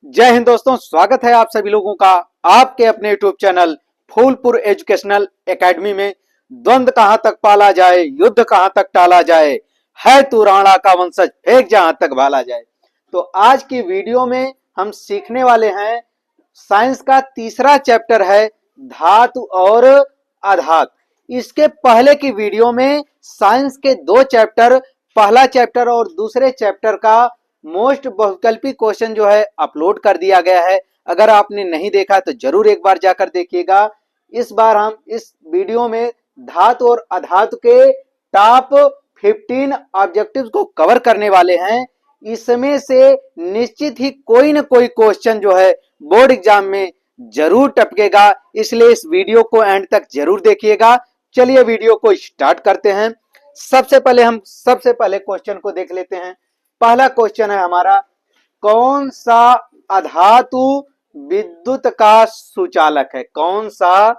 जय हिंद दोस्तों, स्वागत है आप सभी लोगों का आपके अपने YouTube channel Phulpur educational academy में। द्वंद्व कहां तक पाला जाए, युद्ध कहां तक टाला जाए, है तू राणा का वंशज फेंक जहां तक भाला जाए। तो आज की वीडियो में हम सीखने वाले हैं साइंस का तीसरा चैप्टर है धातु और अधातु। इसके पहले की वीडियो में साइंस के दो चैप्टर, पहला चैप्टर और दूसरे चैप्टर का मोस्ट बहुविकल्पी क्वेश्चन जो है अपलोड कर दिया गया है। अगर आपने नहीं देखा तो जरूर एक बार जाकर देखिएगा। इस बार हम इस वीडियो में धातु और अधातु के टॉप 15 ऑब्जेक्टिव्स को कवर करने वाले हैं। इसमें से निश्चित ही कोई ना कोई क्वेश्चन जो है बोर्ड एग्जाम में जरूर टपकेगा, इसलिए इस वीडियो को एंड तक जरूर देखिएगा। चलिए वीडियो को स्टार्ट करते हैं। सबसे पहले क्वेश्चन को देख लेते हैं। पहला क्वेश्चन है हमारा, कौन सा अधातु विद्युत का सुचालक है? कौन सा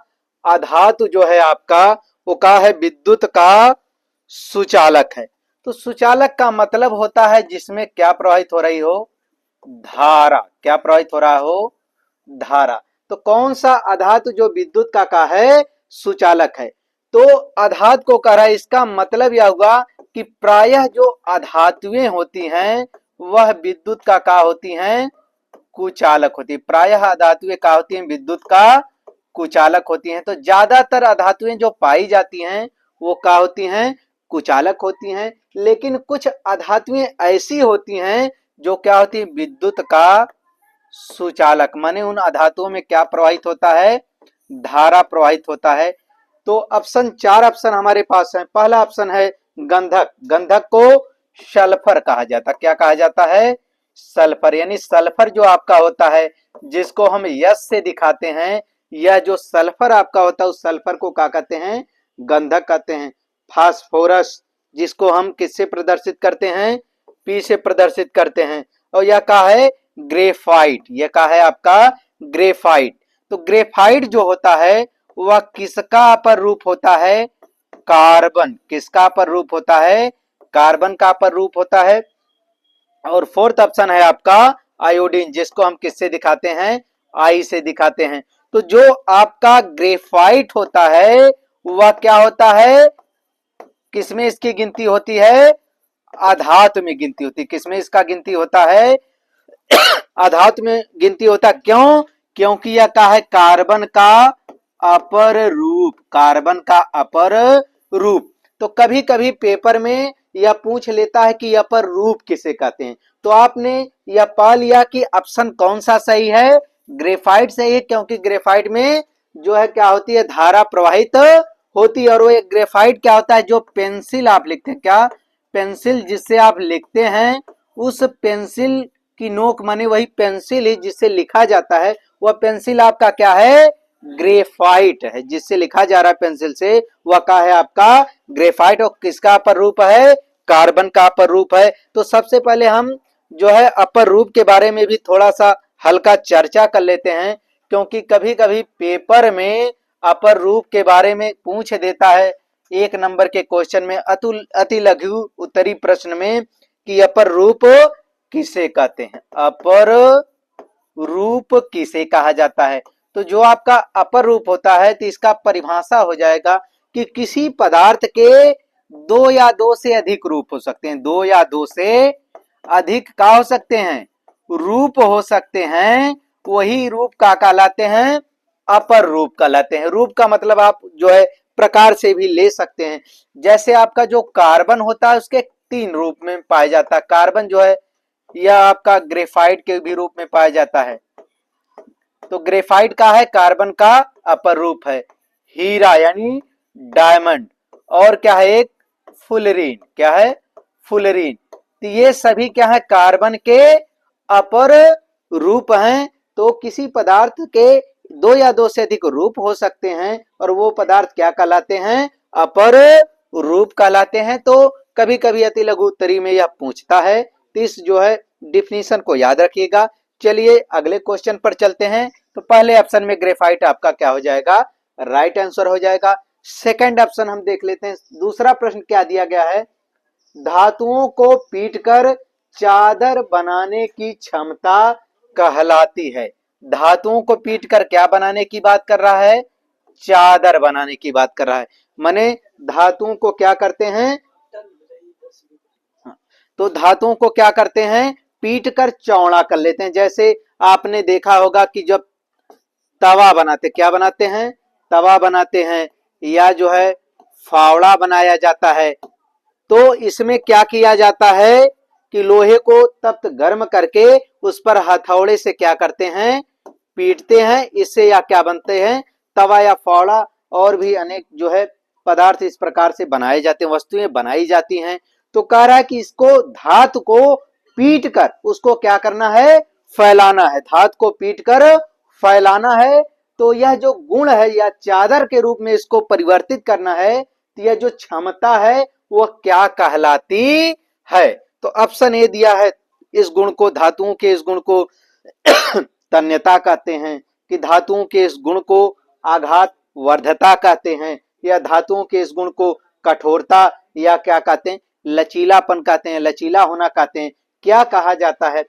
अधातु जो है आपका वो का है विद्युत का सुचालक है? तो सुचालक का मतलब होता है जिसमें क्या प्रवाहित हो रही हो? धारा। क्या प्रवाहित हो रहा हो? धारा। तो कौन सा अधातु जो विद्युत का है सुचालक है? तो अधातु को कह रहा है, इसका मतलब यह हुआ कि प्रायः जो अधातुएं होती हैं वह विद्युत का होती हैं? कुचालक होती है। प्रायः अधातुएं का होती हैं? विद्युत का कुचालक होती हैं। तो ज्यादातर अधातुएं जो पाई जाती हैं वो क्या होती हैं? कुचालक होती हैं। लेकिन कुछ अधातुएं ऐसी होती हैं जो क्या होती है? विद्युत का सुचालक। माने उन अधातुओं में क्या प्रवाहित होता है? धारा प्रवाहित होता है। तो चार ऑप्शन हमारे पास है। पहला ऑप्शन है गंधक। गंधक को सल्फर कहा जाता। क्या कहा जाता है? सल्फर। यानी सल्फर जो आपका होता है जिसको हम यस से दिखाते हैं, यह जो सल्फर आपका होता है उस सल्फर को क्या कहते हैं? गंधक कहते हैं। फास्फोरस जिसको हम किससे प्रदर्शित करते हैं? पी से प्रदर्शित करते हैं। और यह क्या है? ग्रेफाइट। यह क्या है आपका? ग्रेफाइट। तो ग्रेफाइट जो होता है वह किसका अपर रूप होता है? कार्बन। किसका अपर रूप होता है? कार्बन का अपर रूप होता है। और फोर्थ ऑप्शन है आपका आयोडीन, जिसको हम किससे दिखाते हैं? आई से दिखाते हैं। तो जो आपका ग्रेफाइट होता है वह क्या होता है? किसमें इसकी गिनती होती है? अधातु में गिनती होती है। किसमें इसका गिनती होता है? अधातु में गिनती होता है। क्यों? क्योंकि यह क्या है? कार्बन का अपर रूप। कार्बन का अपर रूप। तो कभी कभी पेपर में यह पूछ लेता है कि अपर रूप किसे कहते हैं। तो आपने यह पा लिया कि ऑप्शन कौन सा सही है? ग्रेफाइट सही है, क्योंकि ग्रेफाइट में जो है क्या होती है? धारा प्रवाहित होती है। और वो एक ग्रेफाइट क्या होता है? जो पेंसिल आप लिखते हैं, क्या? पेंसिल जिससे आप लिखते हैं, उस पेंसिल की नोक माने वही पेंसिल ही जिससे लिखा जाता है, वह पेंसिल आपका क्या है? ग्रेफाइट है। जिससे लिखा जा रहा है पेंसिल से वह क्या है? आपका ग्रेफाइट। और किसका अपर रूप है? कार्बन का अपर रूप है। तो सबसे पहले हम जो है अपर रूप के बारे में भी थोड़ा सा हल्का चर्चा कर लेते हैं, क्योंकि कभी कभी पेपर में अपर रूप के बारे में पूछ देता है एक नंबर के क्वेश्चन में, अति लघु उत्तरी प्रश्न में, कि अपर रूप किसे कहते हैं? अपर रूप किसे कहा जाता है? तो जो आपका अपर रूप होता है तो इसका परिभाषा हो जाएगा कि किसी पदार्थ के दो या दो से अधिक रूप हो सकते हैं। दो या दो से अधिक का हो सकते हैं? रूप हो सकते हैं। वही रूप का कहलाते हैं? अपर रूप कहलाते हैं। रूप का मतलब आप जो है प्रकार से भी ले सकते हैं। जैसे आपका जो कार्बन होता है उसके 3 रूप में पाया जाता है। कार्बन जो है यह आपका ग्रेफाइट के भी रूप में पाया जाता है। तो ग्रेफाइट का है? कार्बन का अपर रूप है। हीरा यानी डायमंड। और क्या है? एक फुलरीन। क्या है? फुलरीन। तो ये सभी क्या है? कार्बन के अपर रूप हैं। तो किसी पदार्थ के दो या दो से अधिक रूप हो सकते हैं और वो पदार्थ क्या कहलाते हैं? अपर रूप कहलाते हैं। तो कभी कभी अति लघु उत्तरी में यह पूछता है, तो इस जो है डिफिनीशन को याद रखिएगा। चलिए अगले क्वेश्चन पर चलते हैं। तो पहले ऑप्शन में ग्रेफाइट आपका क्या हो जाएगा? राइट आंसर हो जाएगा। सेकंड ऑप्शन हम देख लेते हैं। दूसरा प्रश्न क्या दिया गया है? धातुओं को पीटकर चादर बनाने की क्षमता कहलाती है। धातुओं को पीट कर क्या बनाने की बात कर रहा है? चादर बनाने की बात कर रहा है। माने धातुओं को क्या करते हैं? तो धातुओं को क्या करते हैं? पीट कर चौड़ा कर लेते हैं। जैसे आपने देखा होगा कि जब तवा बनाते, क्या बनाते हैं? तवा बनाते हैं, या जो है फावड़ा बनाया जाता है। तो इसमें क्या किया जाता है कि लोहे को तप्त गर्म करके उस पर हथौड़े से क्या करते हैं? पीटते हैं। इससे या क्या बनते हैं? तवा या फावड़ा। और भी अनेक जो है पदार्थ इस प्रकार से बनाए जाते हैं, वस्तुएं बनाई जाती हैं। तो कह रहा है कि इसको, धातु को पीट कर उसको क्या करना है? फैलाना है। धातु को पीट कर फैलाना है। तो यह जो गुण है, या चादर के रूप में इसको परिवर्तित करना है, तो यह जो क्षमता है वह क्या कहलाती है? तो ऑप्शन ए दिया है। इस गुण को, धातुओं के इस गुण को तन्यता कहते हैं, कि धातुओं के इस गुण को आघात वर्धता कहते हैं, या धातुओं के इस गुण को कठोरता या क्या कहते हैं? लचीलापन कहते हैं, लचीला होना कहते हैं। क्या कहा जाता है?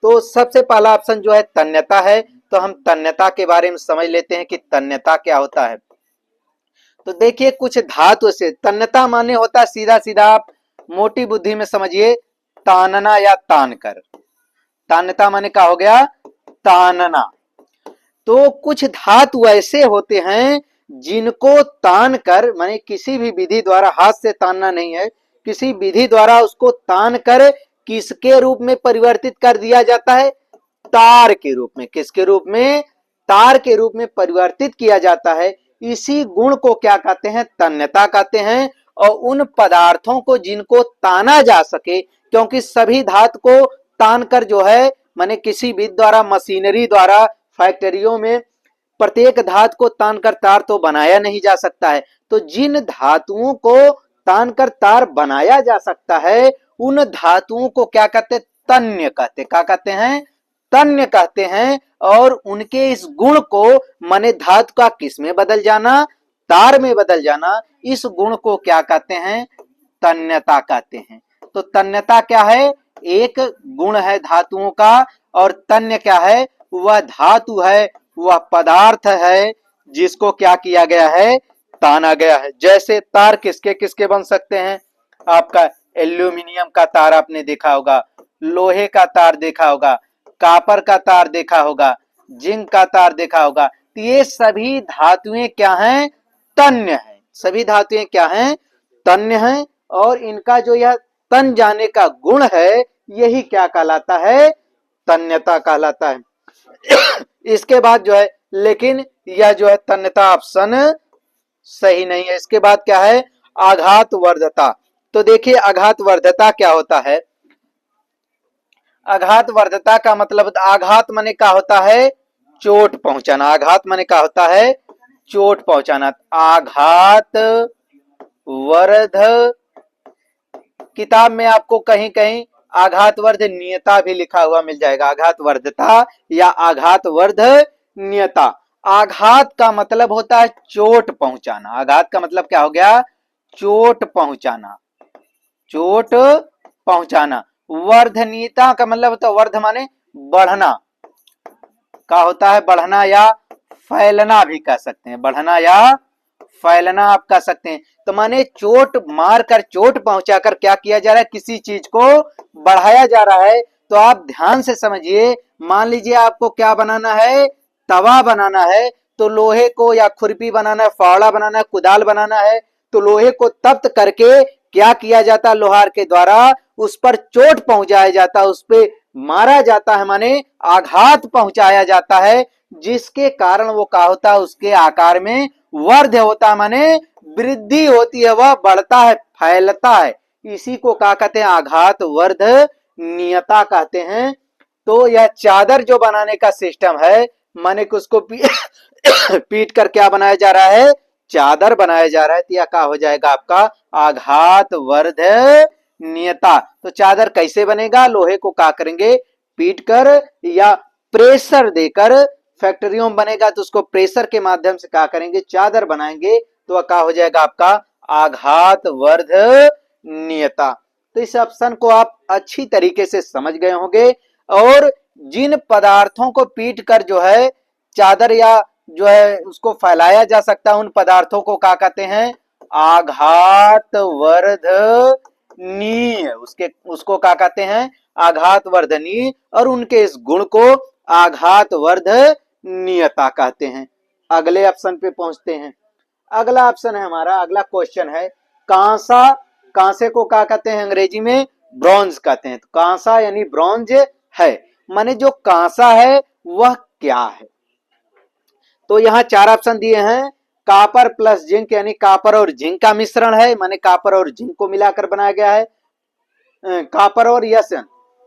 तो सबसे पहला ऑप्शन जो है तन्यता है। तो हम तन्यता के बारे में समझ लेते हैं कि तन्यता क्या होता है। तो देखिए, कुछ धातु से तन्यता माने होता है, सीधा सीधा आप मोटी बुद्धि में समझिए, तानना या तान कर। तान्यता माने क्या हो गया? तानना। तो कुछ धातु ऐसे होते हैं जिनको तान कर, माने किसी भी विधि द्वारा, हाथ से तानना नहीं है, किसी विधि द्वारा उसको तान कर किसके रूप में परिवर्तित कर दिया जाता है? तार के रूप में। किसके रूप में? तार के रूप में परिवर्तित किया जाता है। इसी गुण को क्या कहते हैं? तन्यता कहते हैं। और उन पदार्थों को जिनको ताना जा सके, क्योंकि सभी धातु को तान कर जो है, माने किसी भी द्वारा, मशीनरी द्वारा, फैक्ट्रियों में प्रत्येक धातु को तान कर तार तो बनाया नहीं जा सकता है। तो जिन धातुओं को तान कर तार बनाया जा सकता है, उन धातुओं को क्या कहते हैं? तन्य कहते। क्या कहते हैं? तन्य कहते हैं। और उनके इस गुण को, माने धातु का किस में बदल जाना? तार में बदल जाना, इस गुण को क्या कहते हैं? तन्यता कहते हैं। तो तन्यता क्या है? एक गुण है धातुओं का। और तन्य क्या है? वह धातु है, वह पदार्थ है जिसको क्या किया गया है? ताना गया है। जैसे तार किसके किसके बन सकते हैं? आपका एल्यूमिनियम का तार आपने देखा होगा, लोहे का तार देखा होगा, कॉपर का तार देखा होगा, जिंक का तार देखा होगा। तो ये सभी धातुएं क्या हैं? तन्य है। सभी धातुएं क्या हैं? तन्य हैं। और इनका जो यह तन जाने का गुण है, यही क्या कहलाता है? तन्यता कहलाता है। इसके बाद जो है, लेकिन यह जो है तन्यता ऑप्शन सही नहीं है। इसके बाद क्या है? आघात वर्धता। तो देखिए, आघात वर्धता क्या होता है? आघात वर्धता का मतलब, आघात माने क्या होता है? चोट पहुंचाना। आघात माने क्या होता है? चोट पहुंचाना। आघात वर्ध, किताब में आपको कहीं कहीं आघात वर्धनीयता भी लिखा हुआ मिल जाएगा। आघात वर्धता या आघात वर्धनीयता। आघात का मतलब होता है चोट पहुंचाना। आघात का मतलब क्या हो गया? चोट पहुंचाना। चोट पहुंचाना। वर्धनीयता का मतलब होता है, वर्ध माने बढ़ना का होता है, बढ़ना या फैलना भी कह सकते हैं। बढ़ना या फैलना आप कह सकते हैं। तो माने चोट मारकर, चोट पहुंचाकर क्या किया जा रहा है? किसी चीज को बढ़ाया जा रहा है। तो आप ध्यान से समझिए, मान लीजिए आपको क्या बनाना है? तवा बनाना है। तो लोहे को या खुरपी बनाना है, फावड़ा बनाना है, कुदाल बनाना है। तो लोहे को तप्त करके क्या किया जाता है? लोहार के द्वारा उस पर चोट पहुंचाया जाता है, उस पर मारा जाता है, माने आघात पहुंचाया जाता है, जिसके कारण वो क्या होता है? उसके आकार में वर्ध होता है, माने वृद्धि होती है, वह बढ़ता है, फैलता है। इसी को क्या कहते हैं? आघात वर्धनीयता कहते हैं। तो यह चादर जो बनाने का सिस्टम है, माने कि उसको पीट कर क्या बनाया जा रहा है? चादर बनाया जा रहा है। तो यह क्या हो जाएगा आपका? आघात वर्धनीयता। तो चादर कैसे बनेगा? लोहे को क्या करेंगे? पीट कर या प्रेशर देकर, फैक्ट्रियों में बनेगा तो उसको प्रेशर के माध्यम से क्या करेंगे? चादर बनाएंगे। तो वह क्या हो जाएगा आपका? आघात वर्धनीयता। तो इस ऑप्शन को आप अच्छी तरीके से समझ गए होंगे। और जिन पदार्थों को पीट कर जो है चादर या जो है उसको फैलाया जा सकता है, उन पदार्थों को क्या कहते हैं? आघात वर्धनीय। उसको क्या कहते हैं? आघात वर्धनीय, और उनके इस गुण को आघात वर्धनीयता कहते हैं। अगले ऑप्शन पे पहुंचते हैं। अगला ऑप्शन है हमारा, अगला क्वेश्चन है कांसा। कांसे को क्या कहते हैं अंग्रेजी में? ब्रॉन्ज कहते हैं। तो कांसा यानी ब्रॉन्ज है, माने जो कांसा है वह क्या है? तो यहाँ चार ऑप्शन दिए हैं। कापर प्लस जिंक यानी कापर और जिंक का मिश्रण है, माने कापर और जिंक को मिलाकर बनाया गया है। कापर और यसन,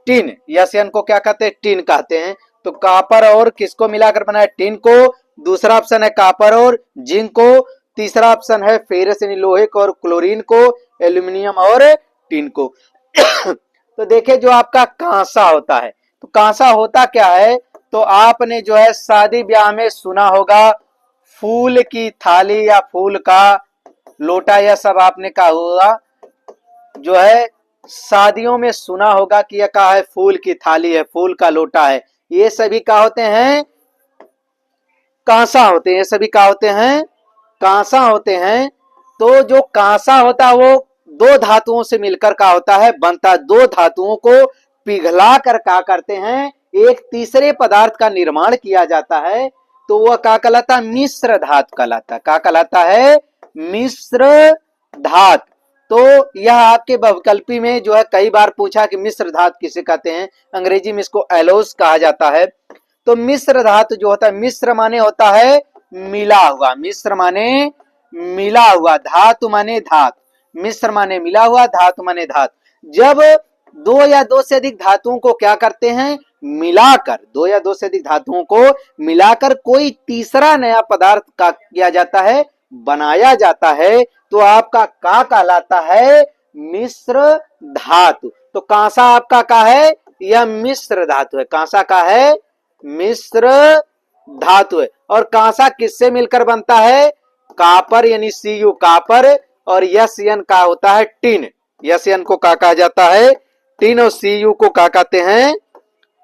टिन, यसन को क्या कहते हैं? टिन कहते हैं। तो कापर और किसको मिलाकर बनाया? टिन को। दूसरा ऑप्शन है कापर और जिंक को। तीसरा ऑप्शन है फेरस यानी लोहे को और क्लोरीन को, एल्यूमिनियम और टिन को। तो देखिए जो आपका कांसा होता है, तो कांसा होता क्या है? तो आपने जो है शादी ब्याह में सुना होगा फूल की थाली या फूल का लोटा, यह सब आपने कहा होगा। जो है शादियों में सुना होगा कि यह क्या है? फूल की थाली है, फूल का लोटा है। ये सभी क्या होते हैं? कांसा होते हैं। ये सभी क्या होते हैं? कांसा होते हैं। तो जो कांसा होता है वो दो धातुओं से मिलकर क्या होता है? बनता है। दो धातुओं को पिघला कर क्या करते हैं? एक तीसरे पदार्थ का निर्माण किया जाता है। तो वह क्या कहलाता है? मिश्र धातु कहलाता है। क्या कहलाता है? मिश्र धातु। तो यह आपके बहुविकल्पी में जो है कई बार पूछा कि मिश्र धातु किसे कहते हैं? अंग्रेजी में इसको एलोस कहा जाता है। तो मिश्र धातु जो होता है, मिश्र माने होता है मिला हुआ, मिश्र माने मिला हुआ, धातु माने धातु, मिश्र माने मिला हुआ, धातु माने धातु। जब दो या दो से अधिक धातुओं को क्या करते हैं? मिलाकर, दो या दो से अधिक धातुओं को मिलाकर कोई तीसरा नया पदार्थ का किया जाता है, बनाया जाता है, तो आपका क्या कहलाता है? मिश्र धातु। तो कांसा आपका क्या है? यह मिश्र धातु है। कांसा का है? मिश्र धातु है। और कांसा किससे मिलकर बनता है? कापर यानी Cu कापर, और यन का होता है टिन। यन को क्या कहा जाता है? टिन। और Cu को क्या कहते हैं?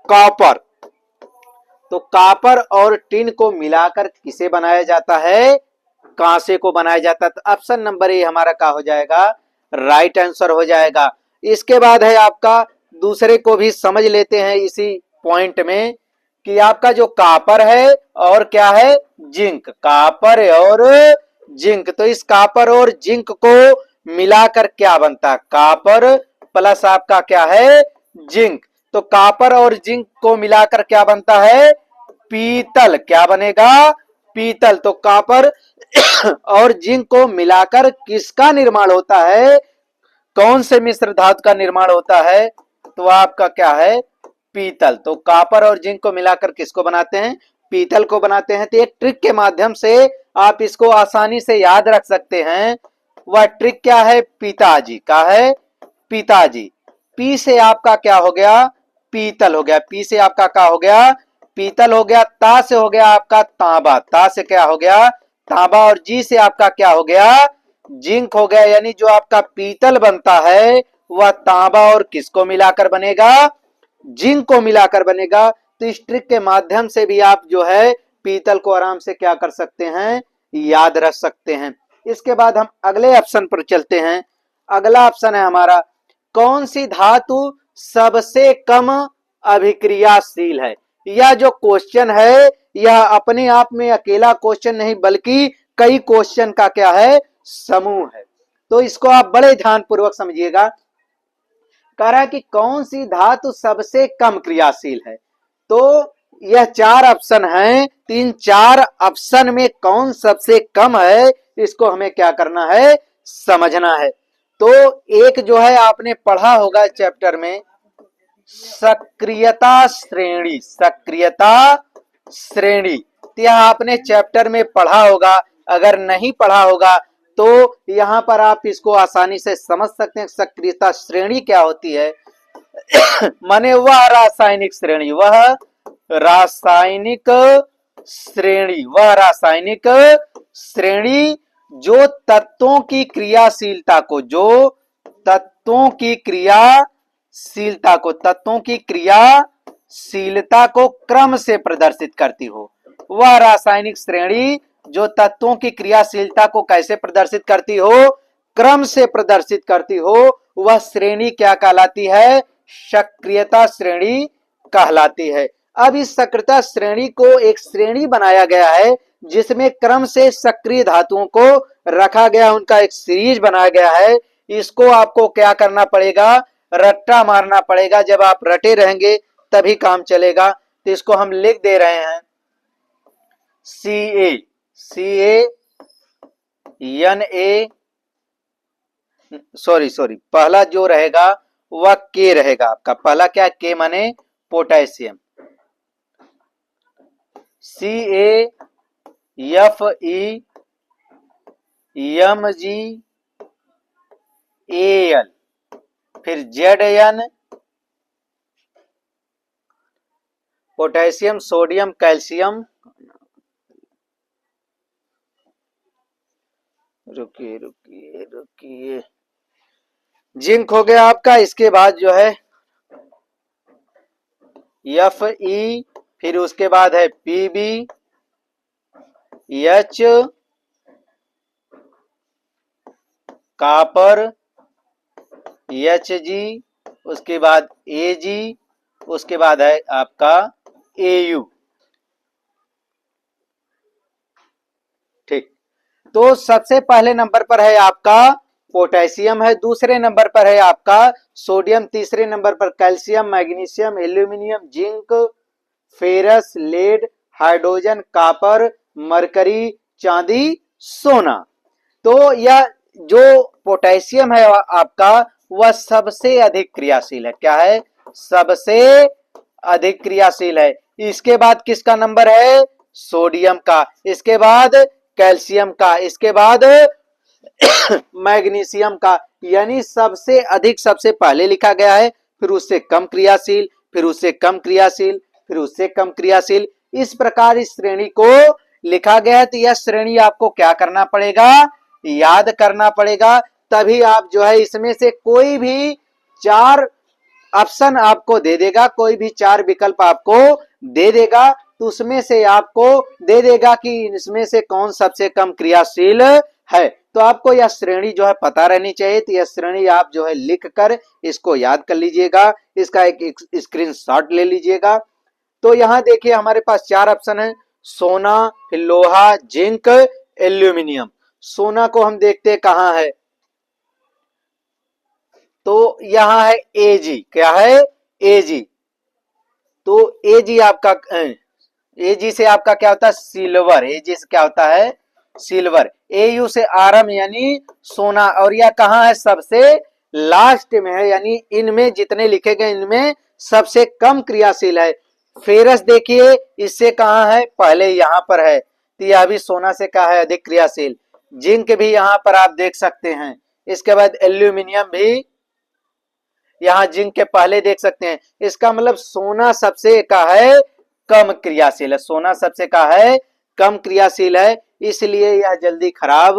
कॉपर। तो कापर और टिन को मिलाकर किसे बनाया जाता है? कांसे को बनाया जाता है। तो ऑप्शन नंबर ए हमारा क्या हो जाएगा? राइट आंसर हो जाएगा। इसके बाद है आपका, दूसरे को भी समझ लेते हैं इसी पॉइंट में, कि आपका जो कापर है और क्या है? जिंक। कापर और जिंक। तो इस कापर और जिंक को मिलाकर क्या बनता है? कापर प्लस आपका क्या है? जिंक। तो कापर और जिंक को मिलाकर क्या बनता है? पीतल। क्या बनेगा? पीतल। तो कापर और जिंक को मिलाकर किसका निर्माण होता है? कौन से मिश्र धातु का निर्माण होता है? तो आपका क्या है? पीतल। तो कापर और जिंक को मिलाकर किसको बनाते हैं? पीतल को बनाते हैं। तो एक ट्रिक के माध्यम से आप इसको आसानी से याद रख सकते हैं। वह ट्रिक क्या है? पिताजी का है, पिताजी। पी से आपका क्या हो गया? पीतल हो गया। पी से आपका क्या हो गया? पीतल हो गया। ता से हो गया आपका तांबा। ता से क्या हो गया? तांबा। और जी से आपका क्या हो गया? जिंक हो गया। यानी जो आपका पीतल बनता है वह तांबा और किसको मिलाकर बनेगा? जिंक को मिलाकर बनेगा। तो इस ट्रिक के माध्यम से भी आप जो है पीतल को आराम से क्या कर सकते हैं? याद रख सकते हैं। इसके बाद हम अगले ऑप्शन पर चलते हैं। अगला ऑप्शन है हमारा, कौन सी धातु सबसे कम अभिक्रियाशील है? यह जो क्वेश्चन है यह अपने आप में अकेला क्वेश्चन नहीं बल्कि कई क्वेश्चन का क्या है? समूह है। तो इसको आप बड़े ध्यान पूर्वक समझिएगा। कह रहा है कि कौन सी धातु सबसे कम क्रियाशील है। तो यह चार ऑप्शन हैं, तीन चार ऑप्शन में कौन सबसे कम है इसको हमें क्या करना है? समझना है। तो एक जो है आपने पढ़ा होगा चैप्टर में, सक्रियता श्रेणी। सक्रियता श्रेणी तो यह आपने चैप्टर में पढ़ा होगा। अगर नहीं पढ़ा होगा तो यहां पर आप इसको आसानी से समझ सकते हैं। सक्रियता श्रेणी क्या होती है? माने वह रासायनिक श्रेणी, वह रासायनिक श्रेणी, वह रासायनिक श्रेणी जो तत्वों की क्रियाशीलता को, जो तत्वों की क्रियाशीलता को, तत्वों की क्रियाशीलता शीलता को क्रम से प्रदर्शित करती हो। वह रासायनिक श्रेणी जो तत्वों की क्रियाशीलता को कैसे प्रदर्शित करती हो, क्रम से प्रदर्शित करती हो, वह श्रेणी क्या कहलाती है, सक्रियता श्रेणी कहलाती है। अब इस सक्रियता श्रेणी को एक श्रेणी बनाया गया है जिसमें क्रम से सक्रिय धातुओं को रखा गया, उनका एक सीरीज बनाया गया है। इसको आपको क्या करना पड़ेगा, रट्टा मारना पड़ेगा। जब आप रटे रहेंगे तभी काम चलेगा। तो इसको हम लिख दे रहे हैं पहला जो रहेगा वह के रहेगा आपका। पहला क्या, के माने पोटेशियम, CaFeMgAl, फिर Zn पोटेशियम, सोडियम, कैल्शियम, रुकिए जिंक हो गया आपका। इसके बाद जो है Fe, फिर उसके बाद है Pb, H, कॉपर, Hg, उसके बाद Ag, उसके बाद है आपका Au। ठीक, तो सबसे पहले नंबर पर है आपका पोटेशियम है, दूसरे नंबर पर है आपका सोडियम, तीसरे नंबर पर calcium, magnesium, aluminium, zinc, ferrous, lead, hydrogen, copper, mercury, चांदी, सोना। तो यह जो पोटेशियम है आपका वह सबसे अधिक क्रियाशील है। क्या है, सबसे अधिक क्रियाशील है। इसके बाद किसका नंबर है, सोडियम का, इसके बाद कैल्शियम का, इसके बाद मैग्नीशियम का, यानी सबसे अधिक सबसे पहले लिखा गया है, फिर उससे कम क्रियाशील, फिर उससे कम क्रियाशील, फिर उससे कम क्रियाशील। इस प्रकार इस श्रेणी को लिखा गया है। तो यह श्रेणी आपको क्या करना पड़ेगा, याद करना पड़ेगा। तभी आप जो है इसमें से कोई भी 4 ऑप्शन आपको दे देगा, कोई भी 4 विकल्प आपको दे देगा, तो उसमें से आपको दे देगा कि इसमें से कौन सबसे कम क्रियाशील है। तो आपको यह श्रेणी जो है पता रहनी चाहिए। तो यह श्रेणी आप जो है लिख कर इसको याद कर लीजिएगा, इसका एक स्क्रीनशॉट ले लीजिएगा। तो यहां देखिए हमारे पास 4 ऑप्शन है, सोना, फिर लोहा, जिंक, एल्यूमिनियम। सोना को हम देखते हैं कहां है, तो यहां है Ag। क्या है, Ag। तो Ag आपका Ag से आपका क्या होता है, सिल्वर। Ag से क्या होता है, सिल्वर। Au से आरम यानी सोना, और यह कहां है, सबसे लास्ट में है, यानी इनमें जितने लिखे गए इनमें सबसे कम क्रियाशील है। फेरस देखिए इससे कहां है, पहले यहां पर है, तो यह भी सोना से कहा है अधिक क्रियाशील। जिंक भी यहां पर आप देख सकते हैं। इसके बाद एल्यूमिनियम भी यहां जिंक के पहले देख सकते हैं। इसका मतलब सोना सबसे का है कम क्रियाशील है, सोना सबसे का है कम क्रियाशील है, इसलिए यह जल्दी खराब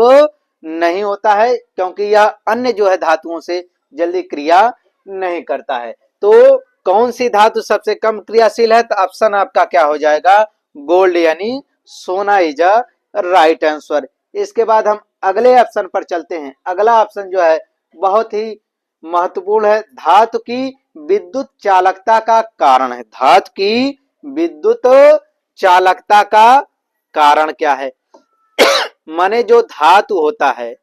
नहीं होता है, क्योंकि यह अन्य जो है धातुओं से जल्दी क्रिया नहीं करता है। तो कौन सी धातु सबसे कम क्रियाशील है, तो ऑप्शन आपका क्या हो जाएगा, गोल्ड, यानी सोना इज अ राइट आंसर। इसके बाद हम अगले ऑप्शन पर चलते हैं। अगला ऑप्शन जो है बहुत ही महत्वपूर्ण है, धातु की विद्युत चालकता का कारण है। धातु की विद्युत चालकता का कारण क्या है, माने जो धातु होता है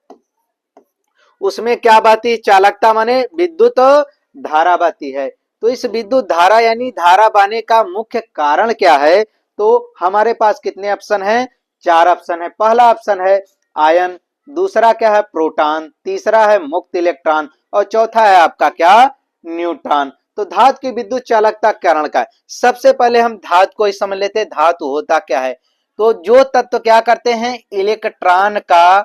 उसमें क्या बहती है, चालकता माने विद्युत धारा बहती है। तो इस विद्युत धारा यानी धारा बहने का मुख्य कारण क्या है, तो हमारे पास कितने ऑप्शन हैं, 4 ऑप्शन है। पहला ऑप्शन है आयन, दूसरा क्या है प्रोटॉन, तीसरा है मुक्त इलेक्ट्रॉन, और चौथा है आपका क्या, न्यूट्रॉन। तो धातु की विद्युत चालकता कारण का है। सबसे पहले हम धातु को ही समझ लेते हैं, धातु होता क्या है। तो जो तत्व क्या करते हैं, इलेक्ट्रॉन का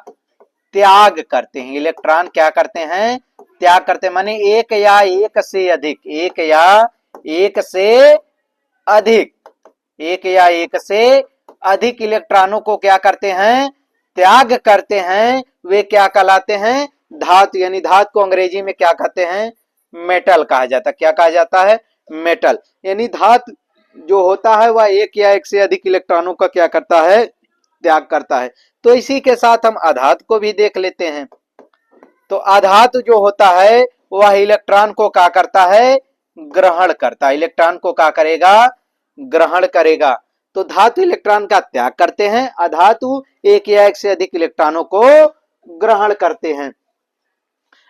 त्याग करते हैं। इलेक्ट्रॉन क्या करते हैं, त्याग करते हैं, माने एक या एक से अधिक, एक या एक से अधिक, एक या एक से अधिक इलेक्ट्रॉनों को क्या करते हैं, त्याग करते हैं। वे क्या कहलाते हैं, धातु। यानी धातु को अंग्रेजी में क्या कहते हैं, मेटल कहा जाता है। क्या कहा जाता है, मेटल। यानी धातु जो होता है वह एक या एक से अधिक इलेक्ट्रॉनों का क्या करता है, त्याग करता है। तो इसी के साथ हम अधातु को भी देख लेते हैं। तो अधातु जो होता है वह इलेक्ट्रॉन को क्या करता है, ग्रहण करता है। इलेक्ट्रॉन को क्या करेगा, ग्रहण करेगा। तो धातु इलेक्ट्रॉन का त्याग करते हैं, अधातु एक या एक से अधिक इलेक्ट्रॉनों को ग्रहण करते हैं।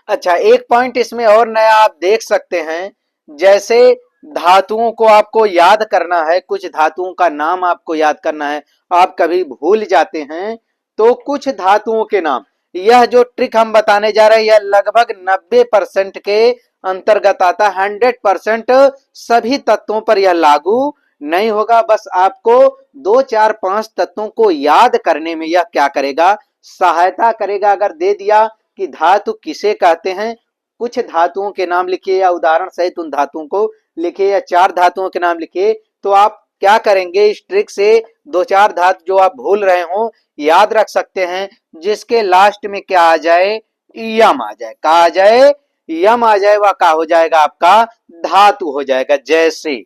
अच्छा, एक पॉइंट इसमें और नया आप देख सकते हैं, जैसे धातुओं को आपको याद करना है, कुछ धातुओं का नाम आपको याद करना है, आप कभी भूल जाते हैं, तो कुछ धातुओं के नाम, यह जो ट्रिक हम बताने जा रहे हैं यह लगभग 90% के अंतर्गत आता है। 100% सभी तत्वों पर यह लागू नहीं होगा, बस आपको 2 4 5 तत्वों को याद करने में यह क्या करेगा, सहायता करेगा। अगर दे दिया कि धातु किसे कहते हैं, कुछ धातुओं के नाम लिखिए या उदाहरण सहित उन धातुओं को लिखिए, या 4 धातुओं के नाम लिखिए, तो आप क्या करेंगे, इस ट्रिक से 2 4 धातु जो आप भूल रहे हो याद रख सकते हैं, जिसके लास्ट में क्या आ जाए, यम आ जाए। क्या आ जाए, यम आ जाए, वह क्या हो जाएगा, आपका धातु हो जाएगा। जैसे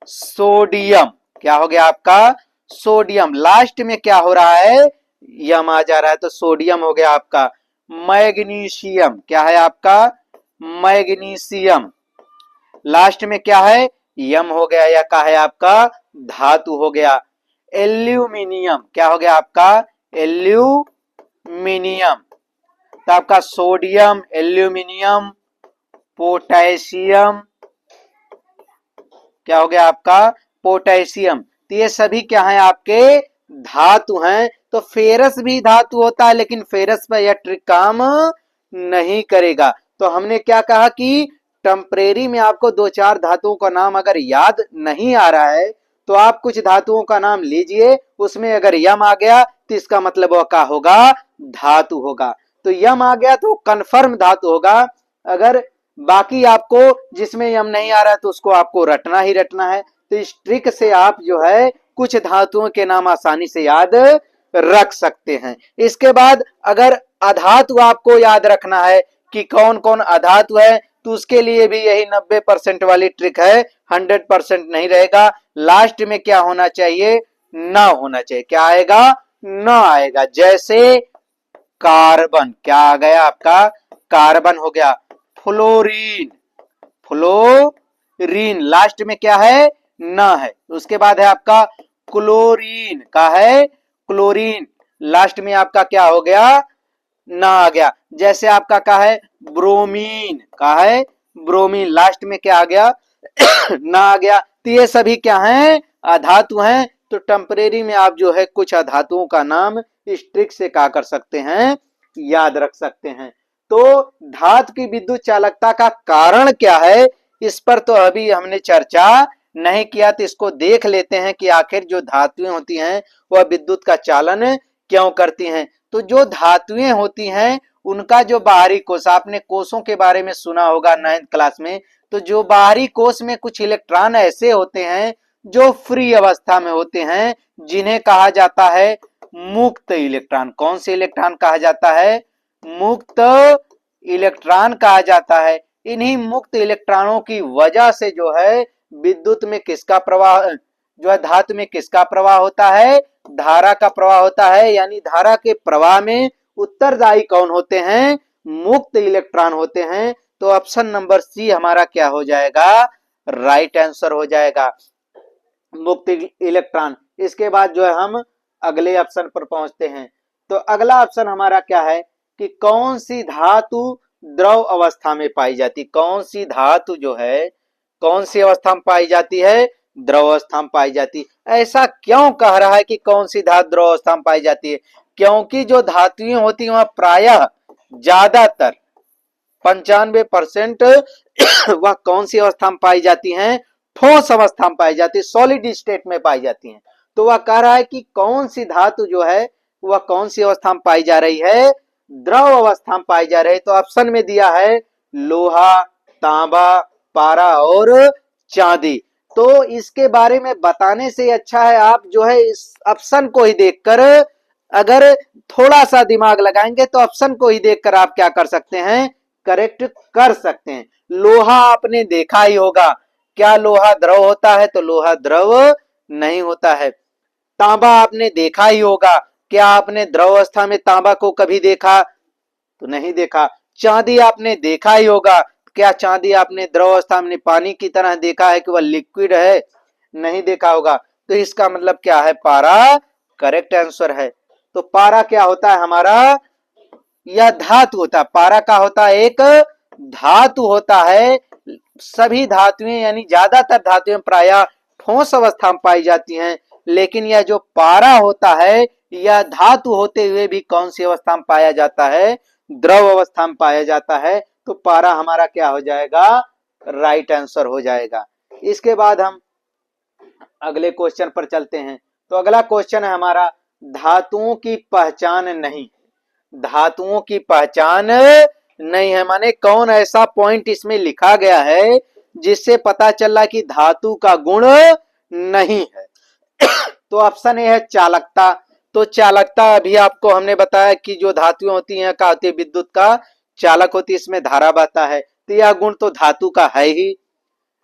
सोडियम, क्या हो गया आपका, सोडियम, लास्ट में क्या हो रहा है, यम आ जा रहा है, तो सोडियम हो गया आपका। मैग्नीशियम, क्या है आपका, मैग्नीशियम, लास्ट में क्या है, यम हो गया, या क्या है आपका, धातु हो गया। एल्यूमिनियम, क्या हो गया आपका, एल्यूमिनियम। तो आपका सोडियम, एल्यूमिनियम, पोटेशियम, क्या हो गया आपका, पोटेशियम। तो ये सभी क्या है, आपके धातु हैं। तो फेरस भी धातु होता है, लेकिन फेरस पर यह ट्रिक काम नहीं करेगा। तो हमने क्या कहा कि टेम्परेरी में आपको 2 4 धातुओं का नाम अगर याद नहीं आ रहा है, तो आप कुछ धातुओं का नाम लीजिए, उसमें अगर यम आ गया तो इसका मतलब वह क्या होगा, धातु होगा। तो यम आ गया तो कंफर्म धातु होगा। अगर बाकी आपको जिसमें यम नहीं आ रहा है तो उसको आपको रटना ही रटना है। तो इस ट्रिक से आप जो है कुछ धातुओं के नाम आसानी से याद रख सकते हैं। इसके बाद अगर अधातु आपको याद रखना है कि कौन कौन अधातु है, तो उसके लिए भी यही 90% वाली ट्रिक है, 100% नहीं रहेगा। लास्ट में क्या होना चाहिए, ना होना चाहिए। क्या आएगा, ना आएगा। जैसे कार्बन, क्या आ गया आपका, कार्बन हो गया। फ्लोरीन, फ्लोरीन, लास्ट में क्या है, ना है। उसके बाद है आपका क्लोरीन, का है क्लोरीन, लास्ट में आपका क्या हो गया, ना आ गया। जैसे आपका क्या है ब्रोमीन, का है ब्रोमीन, लास्ट में क्या आ गया ना आ गया। तो ये सभी क्या हैं, अधातु हैं। तो टेम्परेरी में आप जो है कुछ अधातुओं का नाम इस ट्रिक से क्या कर सकते हैं, याद रख सकते हैं। तो धातु की विद्युत चालकता का कारण क्या है, इस पर तो अभी हमने चर्चा नहीं किया, तो इसको देख लेते हैं कि आखिर जो धातुएं होती हैं वह विद्युत का चालन क्यों करती हैं। तो जो धातुएं होती हैं उनका जो बाहरी कोश, आपने कोषों के बारे में सुना होगा 9th क्लास में, तो जो बाहरी कोश में कुछ इलेक्ट्रॉन ऐसे होते हैं जो फ्री अवस्था में होते हैं, जिन्हें कहा जाता है मुक्त इलेक्ट्रॉन। कौन से इलेक्ट्रॉन कहा जाता है, मुक्त इलेक्ट्रॉन कहा जाता है। इन्हीं मुक्त इलेक्ट्रॉनों की वजह से जो है विद्युत में किसका प्रवाह, जो है धातु में किसका प्रवाह होता है, धारा का प्रवाह होता है। यानी धारा के प्रवाह में उत्तरदायी कौन होते हैं, मुक्त इलेक्ट्रॉन होते हैं। तो ऑप्शन नंबर सी हमारा क्या हो जाएगा, राइट आंसर हो जाएगा, मुक्त इलेक्ट्रॉन। इसके बाद जो है हम अगले ऑप्शन पर पहुंचते हैं। तो अगला ऑप्शन हमारा क्या है कि कौन सी धातु द्रव अवस्था में पाई जाती, कौन सी धातु जो है कौन सी अवस्था में पाई जाती है, द्रव अवस्था में पाई जाती। ऐसा क्यों कह रहा है कि कौन सी धातु द्रव अवस्था में पाई जाती है, क्योंकि जो धातुएं होती हैं वह प्रायः ज्यादातर 95% वह कौन सी अवस्था में पाई जाती हैं, ठोस अवस्था में पाई जाती है, सॉलिड स्टेट में पाई जाती हैं। तो वह कह रहा है कि कौन सी धातु जो है वह कौन सी अवस्था में पाई जा रही है, द्रव अवस्था में पाई जा रही है। तो ऑप्शन में दिया है लोहा, तांबा, पारा और चांदी। तो इसके बारे में बताने से अच्छा है आप जो है इस ऑप्शन को ही देखकर, अगर थोड़ा सा दिमाग लगाएंगे तो ऑप्शन को ही देखकर आप क्या कर सकते हैं, करेक्ट कर सकते हैं। लोहा आपने देखा ही होगा क्या लोहा द्रव होता है? तो लोहा द्रव नहीं होता है। तांबा आपने देखा ही होगा, क्या आपने द्रव अवस्था में तांबा को कभी देखा? तो नहीं देखा। चांदी आपने देखा ही होगा, क्या चांदी आपने द्रव अवस्था में पानी की तरह देखा है कि वह लिक्विड है? नहीं देखा होगा। तो इसका मतलब क्या है? पारा करेक्ट आंसर है। तो पारा क्या होता है हमारा? यह धातु होता है। पारा का होता है, एक धातु होता है। सभी धातुएं यानी ज्यादातर धातुएं प्रायः ठोस अवस्था में पाई जाती हैं, लेकिन यह जो पारा होता है यह धातु होते हुए भी कौन सी अवस्था में पाया जाता है? द्रव अवस्था में पाया जाता है। तो पारा हमारा क्या हो जाएगा? राइट आंसर हो जाएगा। इसके बाद हम अगले क्वेश्चन पर चलते हैं। तो अगला क्वेश्चन है हमारा, धातुओं की पहचान नहीं। धातुओं की पहचान नहीं है माने कौन ऐसा पॉइंट इसमें लिखा गया है जिससे पता चला कि धातु का गुण नहीं है? तो ऑप्शन ए है चालकता। तो चालकता अभी आपको हमने बताया कि जो धातुएं होती हैं क्या होती है? विद्युत का चालक होती है, इसमें धारा बहता है, तो यह गुण तो धातु का है ही,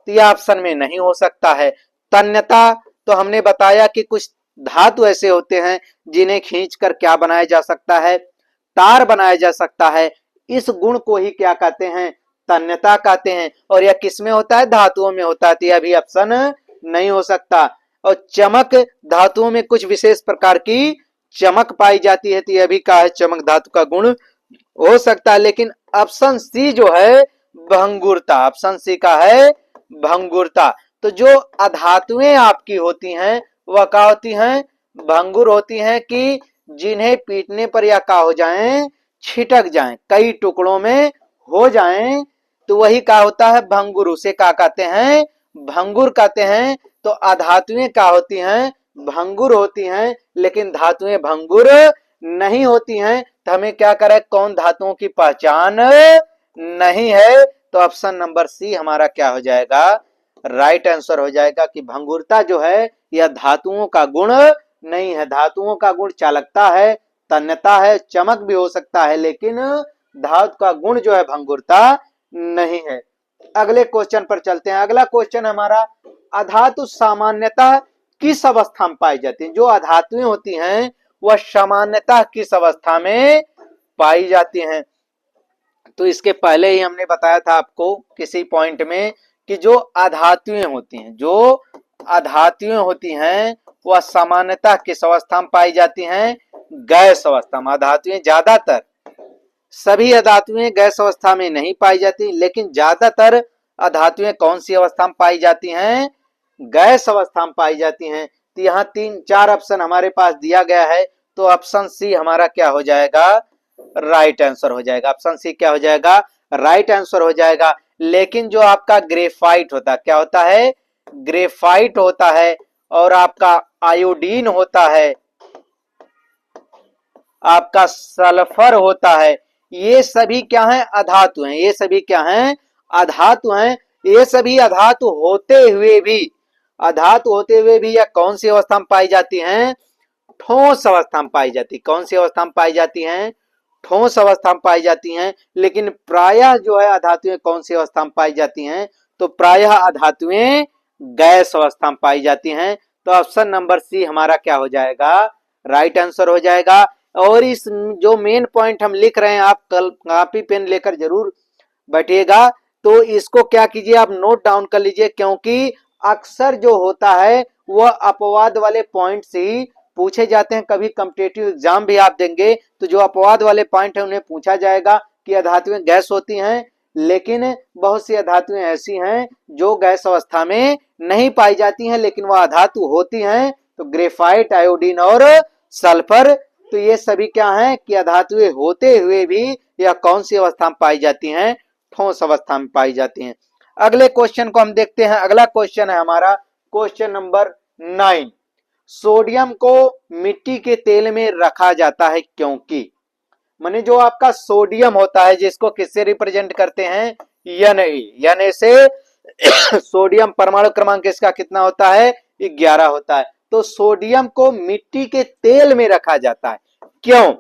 तो यह ऑप्शन में नहीं हो सकता है। तन्यता, तो हमने बताया कि कुछ धातु ऐसे होते हैं जिन्हें खींचकर क्या बनाया जा सकता है? तार बनाया जा सकता है। इस गुण को ही क्या कहते हैं? तन्यता कहते हैं। और यह किसमें होता है? धातुओं में होता है, तो यह भी ऑप्शन नहीं हो सकता। और चमक, धातुओं में कुछ विशेष प्रकार की चमक पाई जाती है, तो यह भी क्या है? चमक धातु का गुण हो सकता है। लेकिन ऑप्शन सी जो है भंगुरता, ऑप्शन सी का है भंगुरता। तो जो अधातुएं आपकी होती हैं वह क्या होती हैं? भंगुर होती हैं कि जिन्हें पीटने पर या क्या हो जाएं? छिटक जाएं, कई टुकड़ों में हो जाएं, तो वही क्या होता है? भंगुर। उसे क्या कहते हैं? भंगुर कहते हैं। तो अधातुएं क्या होती हैं? भंगुर होती हैं, लेकिन धातुएं भंगुर नहीं होती हैं। तो हमें क्या करें? कौन धातुओं की पहचान नहीं है? तो ऑप्शन नंबर सी हमारा क्या हो जाएगा? राइट आंसर हो जाएगा कि भंगुरता जो है यह धातुओं का गुण नहीं है। धातुओं का गुण चालकता है, तन्यता है, चमक भी हो सकता है, लेकिन धातु का गुण जो है भंगुरता नहीं है। अगले क्वेश्चन पर चलते हैं। अगला क्वेश्चन हमारा, अधातु सामान्यतः किस अवस्था में पाई जाती है? जो अधातुएं होती हैं वह सामान्यतः किस अवस्था में पाई जाती हैं? तो इसके पहले ही हमने बताया था आपको किसी पॉइंट में कि जो अधातुएं होती हैं, जो अधातुएं होती हैं वह सामान्यतः किस अवस्था में पाई जाती हैं? गैस अवस्था में। अधातुएं ज्यादातर, सभी अधातुएं गैस अवस्था में नहीं पाई जाती, लेकिन ज्यादातर अधातुएं कौन सी अवस्था में पाई जाती हैं? गैस अवस्था में पाई जाती हैं। तो यहाँ 3-4 ऑप्शन हमारे पास दिया गया है, तो ऑप्शन सी हमारा क्या हो जाएगा? राइट आंसर हो जाएगा। ऑप्शन सी क्या हो जाएगा? राइट आंसर हो जाएगा। लेकिन जो आपका ग्रेफाइट होता है, क्या होता है? ग्रेफाइट होता है, और आपका आयोडीन होता है, आपका सल्फर होता है, ये सभी क्या हैं? अधातु हैं। ये सभी क्या हैं? अधातु हैं। ये सभी अधातु होते हुए भी, अधातु होते हुए भी यह कौन सी अवस्था में पाई जाती हैं? ठोस अवस्था में पाई जाती। कौन सी अवस्था में पाई जाती हैं? ठोस अवस्था में पाई जाती हैं। लेकिन प्रायः जो है अधातुएं कौन सी अवस्था में पाई जाती हैं? तो प्रायः अधातुएं गैस अवस्था में पाई जाती हैं। तो ऑप्शन नंबर सी हमारा क्या हो जाएगा? राइट आंसर हो जाएगा। और इस जो मेन पॉइंट हम लिख रहे हैं, आप कल कॉपी पेन लेकर जरूर बैठिएगा, तो इसको क्या कीजिए? आप नोट डाउन कर लीजिए, क्योंकि अक्सर जो होता है वह अपवाद वाले पॉइंट से ही पूछे जाते हैं। कभी कॉम्पिटिटिव एग्जाम भी आप देंगे तो जो अपवाद वाले पॉइंट है उन्हें पूछा जाएगा कि अधातुएं गैस होती हैं, लेकिन बहुत सी अधातुएं ऐसी हैं जो गैस अवस्था में नहीं पाई जाती हैं, लेकिन वह अधातु होती हैं। तो ग्रेफाइट, आयोडीन और सल्फर, तो ये सभी क्या हैं? कि अधातुएं होते हुए भी यह कौन सी अवस्था में पाई जाती हैं? ठोस अवस्था में पाई जाती हैं। अगले क्वेश्चन को हम देखते हैं। अगला क्वेश्चन है हमारा क्वेश्चन नंबर 9। सोडियम को मिट्टी के तेल में रखा जाता है क्योंकि? माने जो आपका सोडियम होता है जिसको किससे रिप्रेजेंट करते हैं? Na से सोडियम परमाणु क्रमांक इसका कितना होता है? 11 होता है। तो सोडियम को मिट्टी के तेल में रखा जाता है क्यों?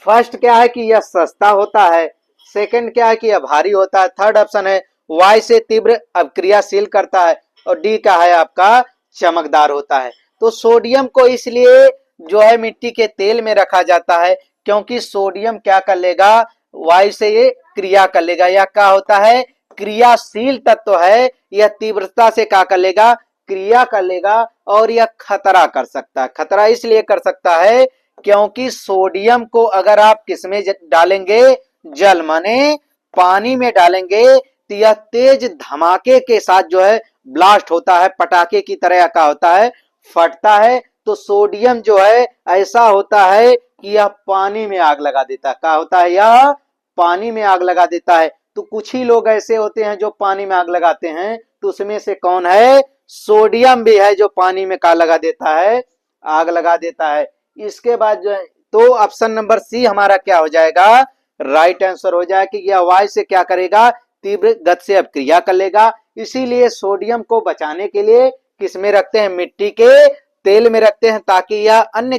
फर्स्ट क्या है कि यह सस्ता होता है, सेकंड क्या है कि यह भारी होता है, थर्ड ऑप्शन है वाई से तीव्र अभिक्रियाशील करता है और डी क्या है आपका चमकदार होता है। तो सोडियम को इसलिए जो है मिट्टी के तेल में रखा जाता है क्योंकि सोडियम क्या कर लेगा, वायु से ये क्रिया कर लेगा, या क्या होता है क्रियाशील तत्व है, यह तीव्रता से क्या कर लेगा, क्रिया कर लेगा और यह खतरा कर सकता है। खतरा इसलिए कर सकता है क्योंकि सोडियम को अगर आप किसमें डालेंगे, जल माने पानी में डालेंगे तो यह तेज धमाके के साथ जो है ब्लास्ट होता है, पटाखे की तरह का होता है, फटता है। तो सोडियम जो है ऐसा होता है कि यह पानी में आग लगा देता है। क्या होता है, यह पानी में आग लगा देता है। तो कुछ ही लोग ऐसे होते हैं जो पानी में आग लगाते हैं, तो उसमें से कौन है, सोडियम भी है जो पानी में क्या लगा देता है, आग लगा देता है। इसके बाद जो है तो ऑप्शन नंबर सी हमारा क्या हो जाएगा, राइट आंसर हो जाएगा कि यह वायु से क्या करेगा, तीव्र गति से अभिक्रिया कर लेगा। इसीलिए सोडियम को बचाने के लिए किसमें रखते हैं, मिट्टी के तेल में रखते हैं ताकि यह अन्य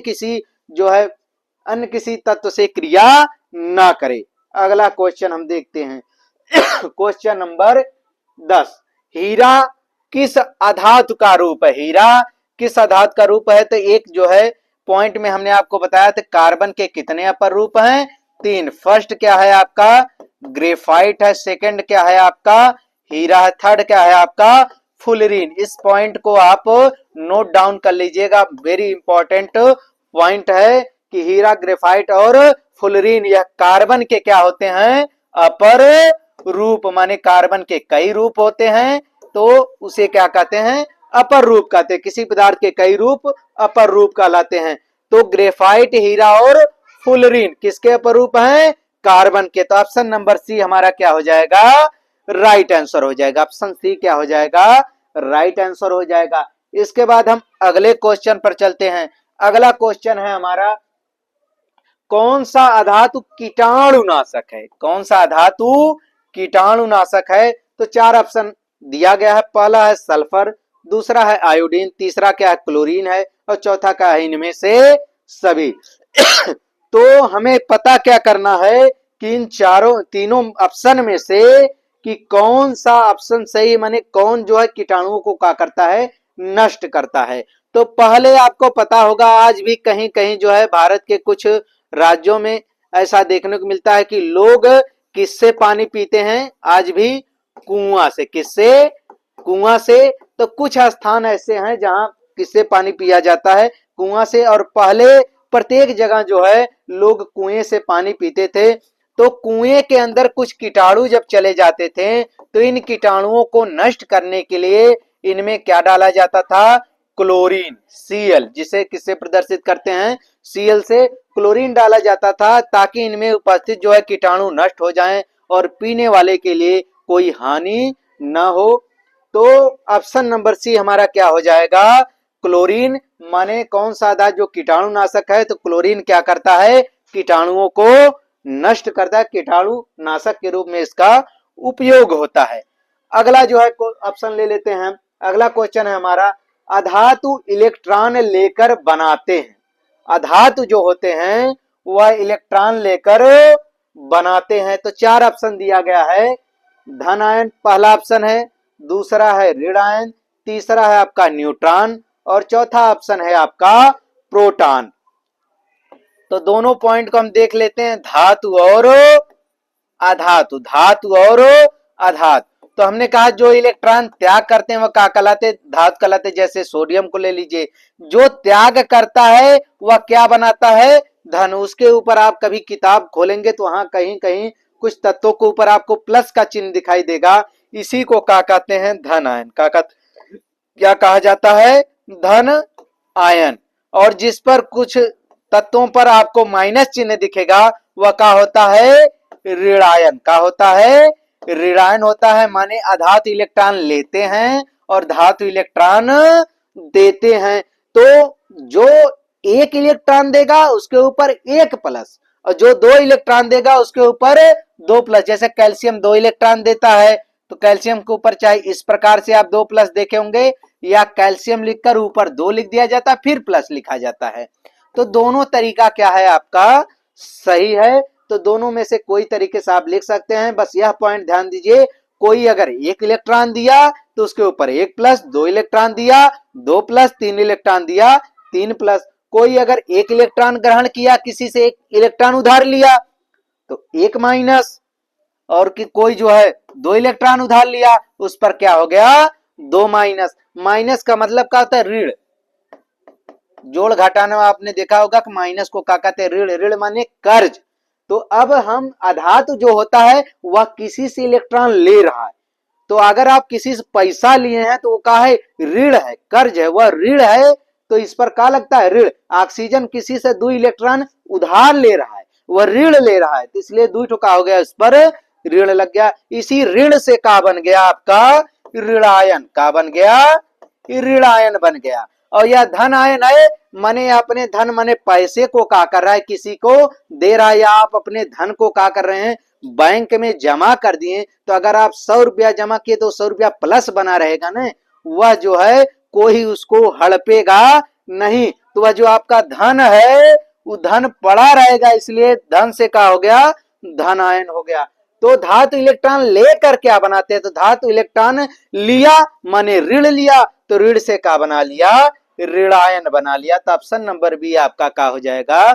किसी तत्व से क्रिया ना करे। अगला क्वेश्चन हम देखते हैं क्वेश्चन नंबर 10, हीरा किस अधातु का रूप है, हीरा किस अधातु का रूप है। तो एक जो है पॉइंट में हमने आपको बताया था कार्बन के कितने अपर रूप हैं, 3। फर्स्ट क्या है आपका ग्रेफाइट है, सेकंड क्या है आपका हीरा है, थर्ड क्या है आपका फुलरीन। इस पॉइंट को आप नोट डाउन कर लीजिएगा, वेरी इंपॉर्टेंट पॉइंट है कि हीरा, ग्रेफाइट और फुलरीन यह कार्बन के क्या होते हैं, अपर रूप, माने कार्बन के कई रूप होते हैं तो उसे क्या कहते हैं, अपर रूप कहते हैं। किसी पदार्थ के कई रूप अपर रूप कहलाते हैं। तो ग्रेफाइट, हीरा और फुलरीन किसके अपर रूप हैं, कार्बन के। तो ऑप्शन नंबर सी हमारा क्या हो जाएगा, राइट आंसर हो जाएगा। ऑप्शन सी क्या हो जाएगा, राइट आंसर हो जाएगा। इसके बाद हम अगले क्वेश्चन पर चलते हैं। अगला क्वेश्चन है हमारा, कौन सा अधातु कीटाणुनाशक है, कौन सा अधातु कीटाणुनाशक है। तो 4 ऑप्शन दिया गया है, पहला है सल्फर, दूसरा है आयोडीन, तीसरा क्या है क्लोरीन है और चौथा क्या है इनमें से सभी। तो हमें पता क्या करना है कि इन तीनों ऑप्शन में से कि कौन सा ऑप्शन सही, माने कौन जो है कीटाणुओं को क्या करता है, नष्ट करता है। तो पहले आपको पता होगा आज भी कहीं कहीं जो है भारत के कुछ राज्यों में ऐसा देखने को मिलता है कि लोग किससे पानी पीते हैं, आज भी कुआं से। किससे, कुआं से। तो कुछ स्थान ऐसे हैं जहां किससे पानी पिया जाता है, कुआं से। और पहले प्रत्येक जगह जो है लोग कुएं से पानी पीते थे। तो कुएं के अंदर कुछ कीटाणु जब चले जाते थे तो इन कीटाणुओं को नष्ट करने के लिए इनमें क्या डाला जाता था, क्लोरीन, Cl, जिसे किससे प्रदर्शित करते हैं, Cl से क्लोरीन डाला जाता था ताकि इनमें उपस्थित जो है कीटाणु नष्ट हो जाएं और पीने वाले के लिए कोई हानि न हो। तो ऑप्शन नंबर सी हमारा क्या हो जाएगा, क्लोरीन। माने कौन सा अधातु जो कीटाणुनाशक है, तो क्लोरीन क्या करता है, कीटाणुओं को नष्ट करता है, कीटाणुनाशक के रूप में इसका उपयोग होता है। अगला जो है ऑप्शन ले लेते हैं। अगला क्वेश्चन है हमारा, अधातु इलेक्ट्रॉन लेकर बनाते हैं, अधातु जो होते हैं वह इलेक्ट्रॉन लेकर बनाते हैं। तो 4 ऑप्शन दिया गया है, धन आयन पहला ऑप्शन है, दूसरा है ऋण आयन, तीसरा है आपका न्यूट्रॉन और चौथा ऑप्शन है आपका प्रोटॉन। तो दोनों पॉइंट को हम देख लेते हैं, धातु और अधातु, धातु और अधातु। तो हमने कहा जो इलेक्ट्रॉन त्याग करते हैं वह क्या कहलाते, धातु कहलाते। जैसे सोडियम को ले लीजिए, जो त्याग करता है वह क्या बनाता है, धन। उसके ऊपर आप कभी किताब खोलेंगे तो वहां कहीं कहीं कुछ तत्वों के ऊपर आपको प्लस का चिन्ह दिखाई देगा, इसी को क्या कहते हैं, धन आयन। क्या कहा जाता है, धन आयन। और जिस पर कुछ तत्वों पर आपको माइनस चिन्ह दिखेगा वह क्या होता है, ऋण आयन। क्या होता है, ऋण आयन होता है। माने अधातु इलेक्ट्रॉन लेते हैं और धातु इलेक्ट्रॉन देते हैं। तो जो एक इलेक्ट्रॉन देगा उसके ऊपर 1 प्लस और जो 2 इलेक्ट्रॉन देगा उसके ऊपर 2 प्लस। जैसे कैल्शियम 2 इलेक्ट्रॉन देता है तो कैल्शियम के ऊपर चाहे इस प्रकार से आप 2 प्लस देखे होंगे या कैल्शियम लिखकर ऊपर 2 लिख दिया जाता फिर प्लस लिखा जाता है। तो दोनों तरीका क्या है आपका सही है। तो दोनों में से कोई तरीके से आप लिख सकते हैं। बस यह पॉइंट ध्यान दीजिए, कोई अगर एक इलेक्ट्रॉन दिया तो उसके ऊपर 1 प्लस, 2 इलेक्ट्रॉन दिया 2 प्लस, 3 इलेक्ट्रॉन दिया 3 प्लस। कोई अगर एक इलेक्ट्रॉन ग्रहण किया, किसी से एक इलेक्ट्रॉन उधार लिया तो 1 माइनस, और कि कोई जो है 2 इलेक्ट्रॉन उधार लिया उस पर क्या हो गया 2 माइनस। माइनस का मतलब क्या होता है ऋण, जोड़ घटाना में आपने देखा होगा कि माइनस को क्या कहते हैं ऋण, ऋण माने कर्ज। तो अब हम अधातु जो होता है वह किसी से इलेक्ट्रॉन ले रहा है, तो अगर आप किसी से पैसा लिए हैं तो वो क्या है ऋण है, कर्ज है, वह ऋण है, तो इस पर क्या लगता है ऋण। ऑक्सीजन किसी से 2 इलेक्ट्रॉन उधार ले रहा है, वह ऋण ले रहा है, तो इसलिए 2 ठोका हो गया, इस पर ऋण लग गया। इसी ऋण से क्या बन गया आपका ऋणायन, क्या बन गया ऋणायन बन गया। और यह धन आयन है माने अपने धन माने पैसे को क्या कर रहा है, किसी को दे रहा है, या आप अपने धन को क्या कर रहे हैं बैंक में जमा कर दिए। तो अगर आप 100 रुपया जमा किए तो 100 रुपया प्लस बना रहेगा ना, वह जो है कोई उसको हड़पेगा नहीं, तो वह जो आपका धन है वो धन पड़ा रहेगा, इसलिए धन से क्या हो गया धन आयन हो गया। तो धातु इलेक्ट्रॉन लेकर क्या बनाते हैं, तो धातु इलेक्ट्रॉन लिया माने ऋण लिया, तो ऋण से क्या बना लिया ऋणायन बना लिया। तो ऑप्शन नंबर बी आपका क्या हो जाएगा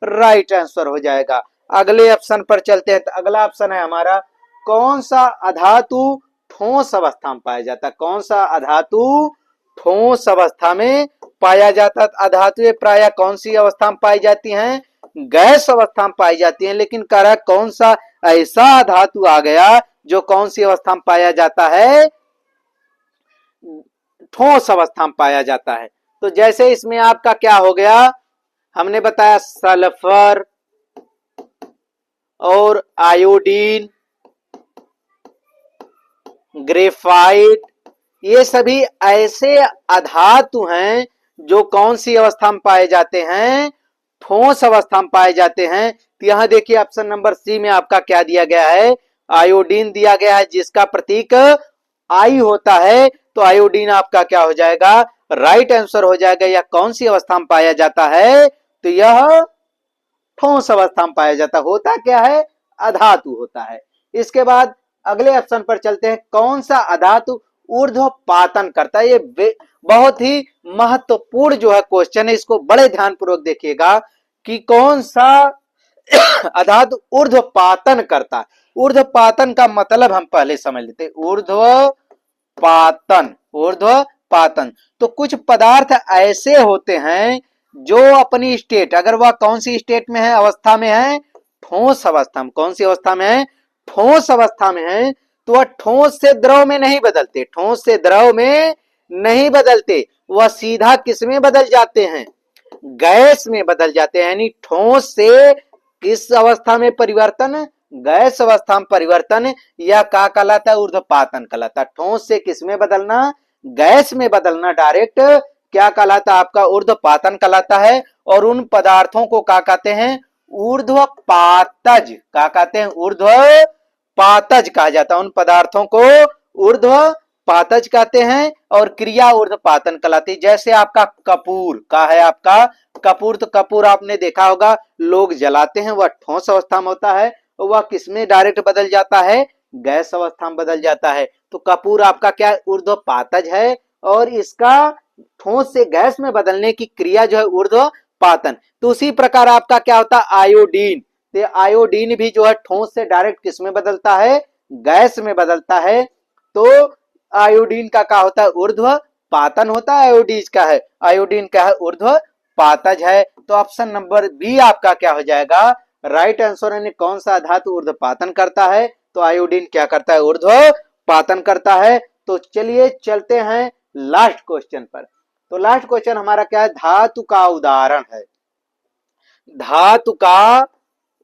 राइट आंसर हो जाएगा। अगले ऑप्शन पर चलते हैं, तो अगला ऑप्शन है हमारा कौन सा अधातु ठोस अवस्था में पाया जाता है, कौन सा अधातु ठोस अवस्था में पाया जाता है। अधातुएं प्रायः कौन सी अवस्था में पाई जाती हैं, गैस अवस्था में पाई जाती हैं, लेकिन कह रहा कौन सा ऐसा धातु आ गया जो कौन सी अवस्था में पाया जाता है ठोस अवस्था में पाया जाता है। तो जैसे इसमें आपका क्या हो गया, हमने बताया सल्फर और आयोडीन, ग्रेफाइट, ये सभी ऐसे अधातु हैं जो कौन सी अवस्था में पाए जाते हैं ठोस अवस्था में पाए जाते हैं। तो यहां देखिए ऑप्शन नंबर सी में आपका क्या दिया गया है आयोडीन दिया गया है, जिसका प्रतीक आई होता है। तो आयोडीन आपका क्या हो जाएगा राइट आंसर हो जाएगा। यह कौन सी अवस्था में पाया जाता है, तो यह ठोस अवस्था में पाया जाता होता क्या है अधातु होता है। इसके बाद अगले ऑप्शन पर चलते हैं, कौन सा अधातु ऊर्ध्वपातन करता है। ये बहुत ही महत्वपूर्ण जो है क्वेश्चन है, इसको बड़े ध्यान पूर्वक देखिएगा कि कौन सा अधातु ऊर्ध्वपातन करता है। ऊर्ध्वपातन का मतलब हम पहले समझ लेते हैं, ऊर्ध्वपातन, ऊर्ध्वपातन तो कुछ पदार्थ ऐसे होते हैं जो अपनी स्टेट, अगर वह कौन सी स्टेट में है अवस्था में है ठोस अवस्था में, कौन सी अवस्था में है ठोस अवस्था में है, तो वह ठोस से द्रव में नहीं बदलते, ठोस से द्रव में नहीं बदलते, वह सीधा किस में बदल जाते हैं गैस में बदल जाते हैं। यानी ठोस से किस अवस्था में परिवर्तन गैस अवस्था में परिवर्तन, यह क्या कहलाता है ऊर्ध्वपातन कहलाता है। ठोस से किस में बदलना गैस में बदलना डायरेक्ट क्या कहलाता है आपका ऊर्ध्वपातन कहलाता है। और उन पदार्थों को क्या कहते हैं ऊर्ध्वपातज, क्या कहते हैं ऊर्ध्वपातज कहा जाता है, उन पदार्थों को ऊर्ध्वपातज कहते हैं और क्रिया ऊर्ध्वपातन कहलाती है। जैसे आपका कपूर का है, आपका कपूर, तो कपूर आपने देखा होगा लोग जलाते हैं, वह ठोस अवस्था में होता है, वह किसमें डायरेक्ट बदल जाता है गैस अवस्था में बदल जाता है। तो कपूर आपका क्या ऊर्ध्वपातज है और इसका ठोस से गैस में बदलने की क्रिया जो है ऊर्ध्वपातन। तो उसी प्रकार आपका क्या होता है आयोडीन, तो आयोडीन भी जो है ठोस से डायरेक्ट किस में बदलता है गैस में बदलता है। तो आयोडीन का क्या होता है ऊर्ध्वपातन होता है, आयोडीन का है, आयोडीन का है ऊर्ध्वपातज है। तो ऑप्शन नंबर बी आपका क्या हो जाएगा राइट आंसर। यानी कौन सा धातु ऊर्ध्वपातन करता है, तो आयोडीन क्या करता है ऊर्ध्वपातन करता है। तो चलिए चलते हैं लास्ट क्वेश्चन पर। तो लास्ट क्वेश्चन हमारा क्या है धातु का उदाहरण है, धातु का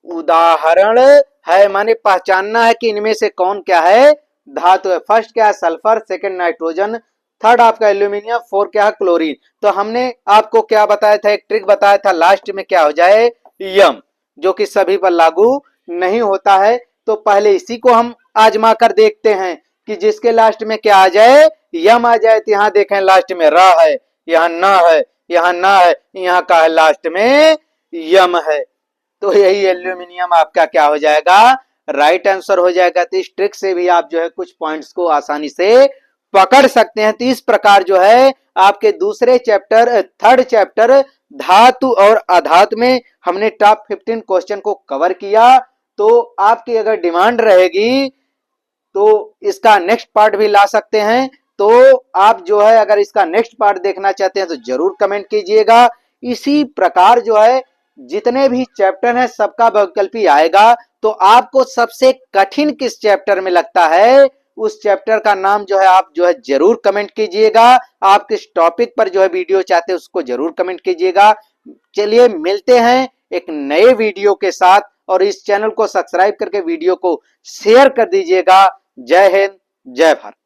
उदाहरण है माने पहचानना है कि इनमें से कौन क्या है धातु है। फर्स्ट क्या है सल्फर, सेकंड नाइट्रोजन, थर्ड आपका एल्यूमिनियम, फोर्थ क्या है क्लोरीन। तो हमने आपको क्या बताया था एक ट्रिक बताया था लास्ट में क्या हो जाए यम, जो कि सभी पर लागू नहीं होता है। तो पहले इसी को हम आजमा कर देखते हैं कि जिसके लास्ट में क्या आ जाए यम आ जाए। तो यहाँ देखें लास्ट में र है, यहाँ न है, यहाँ न है, यहाँ का है लास्ट में यम है। तो यही एल्यूमिनियम आपका क्या हो जाएगा राइट आंसर हो जाएगा। तो इस ट्रिक से भी आप जो है कुछ पॉइंट्स को आसानी से पकड़ सकते हैं। तो इस प्रकार जो है आपके दूसरे चैप्टर, थर्ड चैप्टर धातु और अधातु में हमने टॉप 15 क्वेश्चन को कवर किया। तो आपकी अगर डिमांड रहेगी तो इसका नेक्स्ट पार्ट भी ला सकते हैं। तो आप जो है अगर इसका नेक्स्ट पार्ट देखना चाहते हैं तो जरूर कमेंट कीजिएगा। इसी प्रकार जो है जितने भी चैप्टर हैं सबका बहुविकल्पी आएगा। तो आपको सबसे कठिन किस चैप्टर में लगता है उस चैप्टर का नाम जो है आप जो है जरूर कमेंट कीजिएगा। आप किस टॉपिक पर जो है वीडियो चाहते हैं उसको जरूर कमेंट कीजिएगा। चलिए मिलते हैं एक नए वीडियो के साथ, और इस चैनल को सब्सक्राइब करके वीडियो को शेयर कर दीजिएगा। जय हिंद, जय भारत।